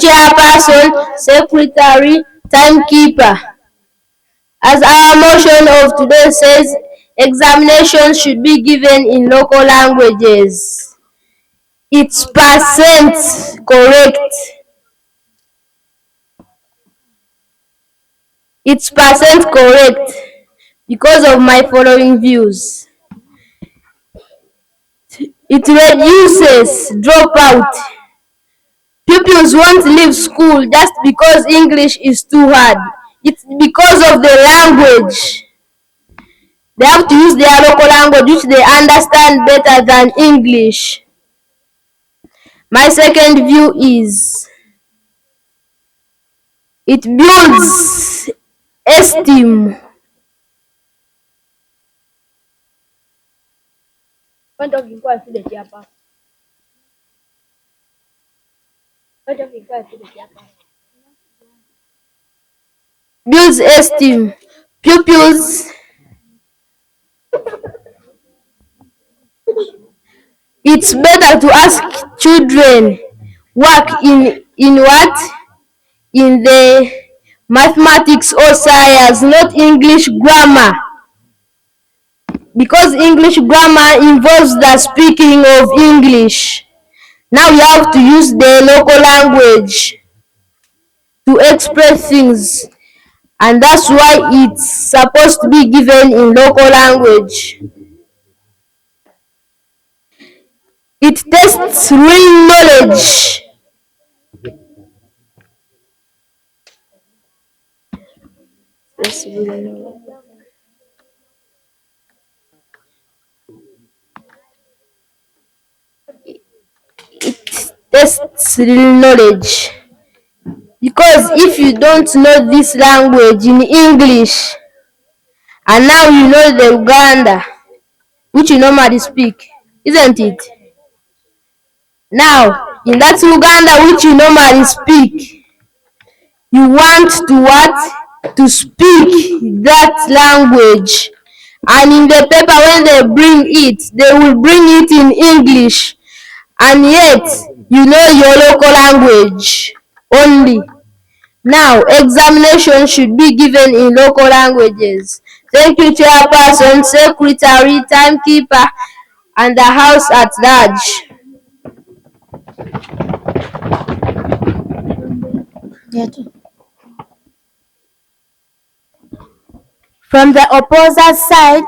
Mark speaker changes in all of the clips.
Speaker 1: chairperson, secretary, timekeeper. As our motion of today says, examinations should be given in local languages. It's percent correct. It's percent correct because of my following views. It reduces dropout. Pupils won't leave school just because English is too hard. It's because of the language. They have to use their local language which they understand better than English. My second view is it builds esteem. Builds esteem. Pupils it's better to ask children work in what? In the mathematics or science, not English grammar. Because English grammar involves the speaking of English. Now you have to use the local language to express things, and that's why it's supposed to be given in local language. It tests real knowledge. It tests real knowledge. Because if you don't know this language in English, and now you know the Uganda, which you normally speak, isn't it? Now, in that Uganda which you normally speak, you want to what? To speak that language. And in the paper when they bring it, they will bring it in English. And yet, you know your local language only. Now, examination should be given in local languages. Thank you, chairperson, secretary, timekeeper, and the house at large.
Speaker 2: From the opposite side,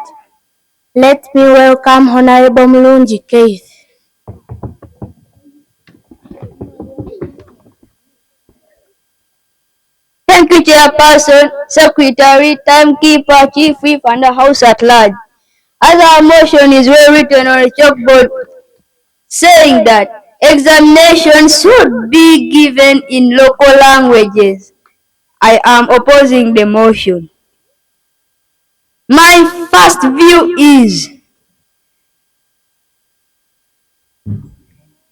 Speaker 2: let me welcome Honorable Mulungi Keith.
Speaker 1: Thank you, chairperson, secretary, timekeeper, chief whip, and the house at large. As our motion is well written on a chalkboard, saying that examinations should be given in local languages, I am opposing the motion. My first view is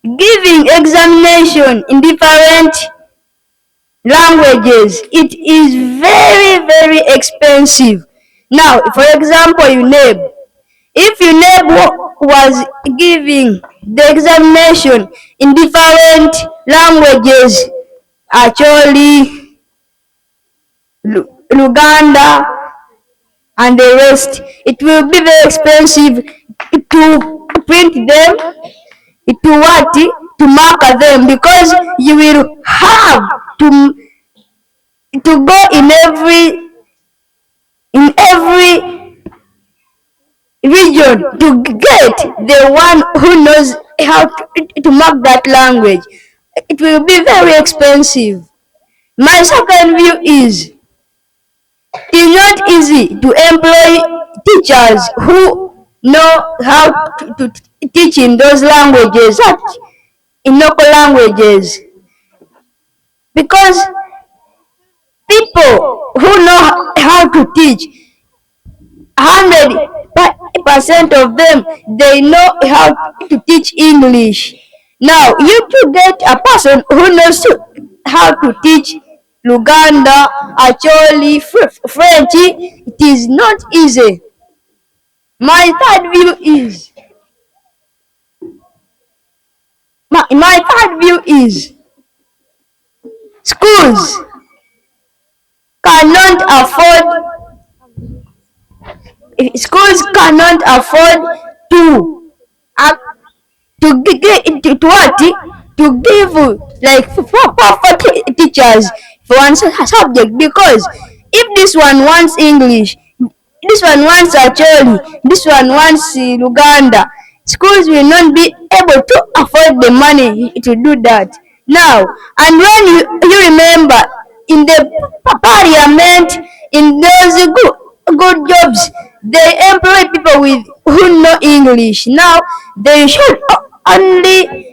Speaker 1: giving examination in different languages. It is very, very expensive. Now, for example, UNEB. If UNEB was giving the examination in different languages, actually Uganda and the rest, it will be very expensive to print them, to what? To mark them, because you will have to go in every region to get the one who knows how to mark that language. It will be very expensive. My second view is it is not easy to employ teachers who know how to teach in those languages, in local languages, because people who know how to teach, 100% of them, they know how to teach English. Now, you to get a person who knows how to teach Uganda, actually French, it is not easy. My third view is Schools cannot afford schools cannot afford to uh, to what to give like for teachers for one subject, because if this one wants English, this one wants Acholi, this one wants Uganda, schools will not be able to afford the money to do that now. And when you remember in the parliament, in those good jobs, they employ people with who know English. Now they should only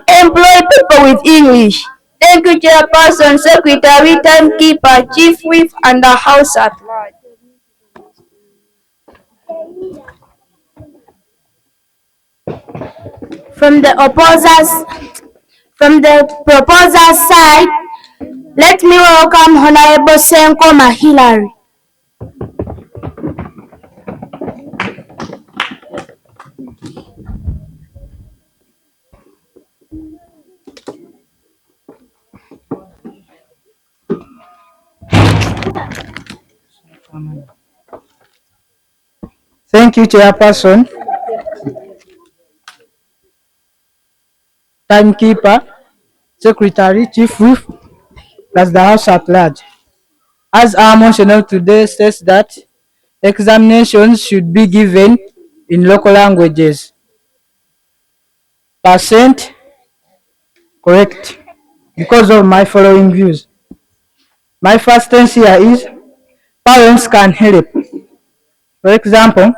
Speaker 1: employ people with English. Thank you, Chairperson, Secretary, Timekeeper, Chief Whip, and the House at large.
Speaker 2: From the proposer's side, let me welcome Honorable Senkoma Hilary.
Speaker 3: Thank you, Chairperson, Timekeeper, Secretary, Chief Whip, plus the House at large. As our motion today says that examinations should be given in local languages. Percent correct because of my following views. My first stance here is parents can help. For example,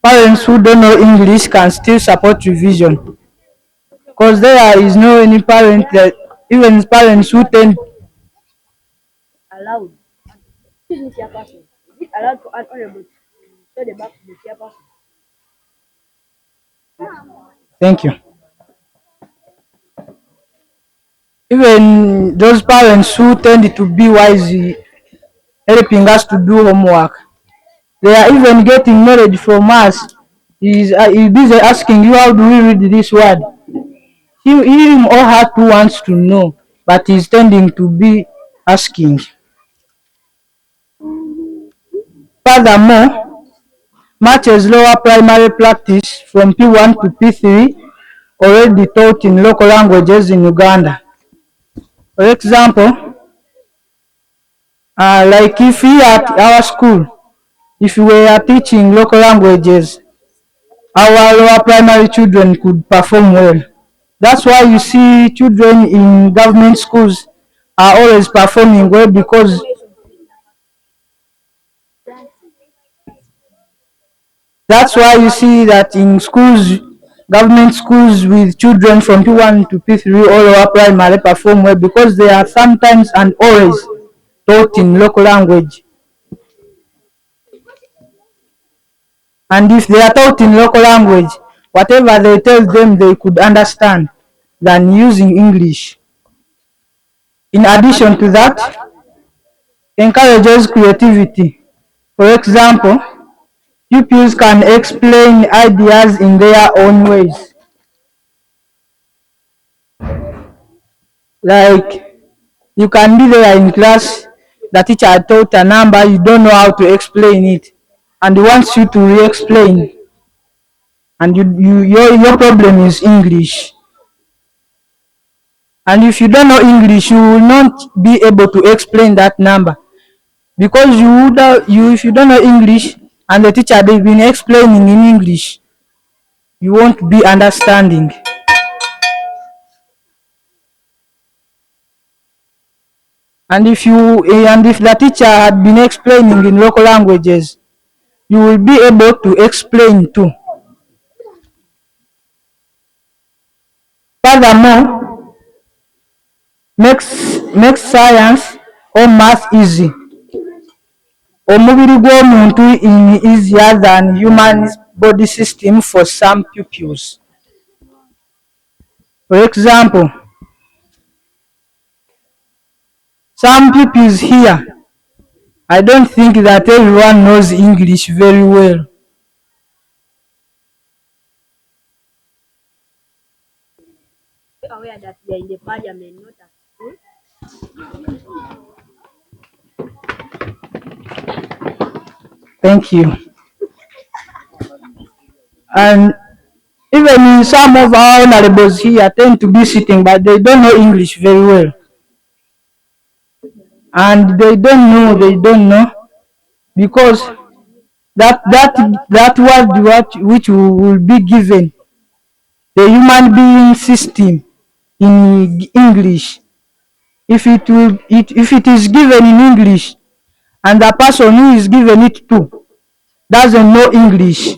Speaker 3: parents who don't know English can still support revision, because there is no any parent that even parents who tend allowed. Excuse me, Chairperson. Is it allowed for an honorable to show the back to the Chairperson? Thank you. Even those parents who tend to be wise, helping us to do homework, they are even getting knowledge from us. He's busy asking you, how do we read this word? Him or her too wants to know, but he's tending to be asking. Furthermore, much as lower primary practice from P1 to P3 already taught in local languages in Uganda. For example, like if we at our school, if we were teaching local languages, our lower primary children could perform well. That's why you see children in government schools are always performing well, because that's why you see that in schools, government schools with children from P1 to P3 all lower primary perform well, because they are sometimes and always taught in local language. And if they are taught in local language, whatever they tell them they could understand than using English. In addition to that, encourages creativity. For example, pupils can explain ideas in their own ways. Like, you can be there in class, the teacher taught a number, you don't know how to explain it, and he wants you to re-explain, and your problem is English. And if you don't know English, you will not be able to explain that number, because if you don't know English and the teacher they've been explaining in English, you won't be understanding. And if the teacher had been explaining in local languages, you will be able to explain too. Furthermore, makes science or math easy. Omubiri gw'omuntu is easier than human body system for some pupils. For example, some pupils here, I don't think that everyone knows English very well.
Speaker 4: Aware that we are in the parliament, not at school.
Speaker 3: Thank you. And even some of our honorables here tend to be sitting, but they don't know English very well. And they don't know, because that word which will be given, the human being system in English, if it is given in English and the person who is given it to doesn't know English,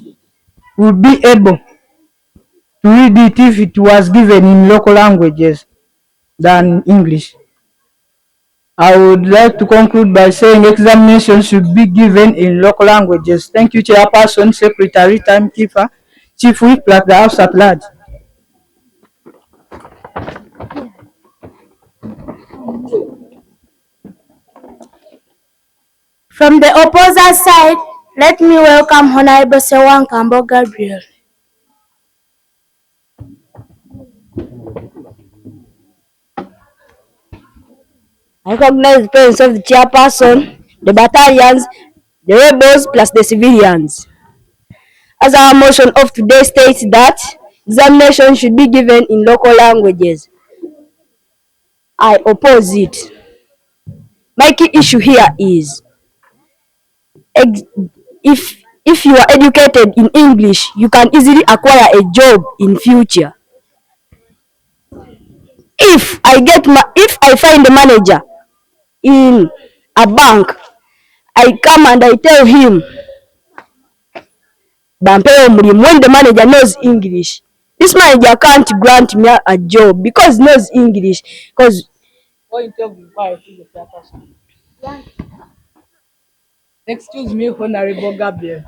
Speaker 3: will be able to read it if it was given in local languages than English. I would like to conclude by saying examinations should be given in local languages. Thank you, Chairperson, Secretary, Timekeeper, Chief Whip, plus the House at large.
Speaker 2: From the opposite side, let me welcome Honorable Sewankambo Gabriel.
Speaker 1: I recognize the presence of the chairperson, the battalions, the rebels, plus the civilians. As our motion of today states that examination should be given in local languages, I oppose it. My key issue here is, if you are educated in English, you can easily acquire a job in future. If I find a manager in a bank, I come and I tell him, bampewe omulimu, when the manager knows English, this manager can't grant me a job because he knows English. Because
Speaker 3: excuse me, Honorable Gabriel.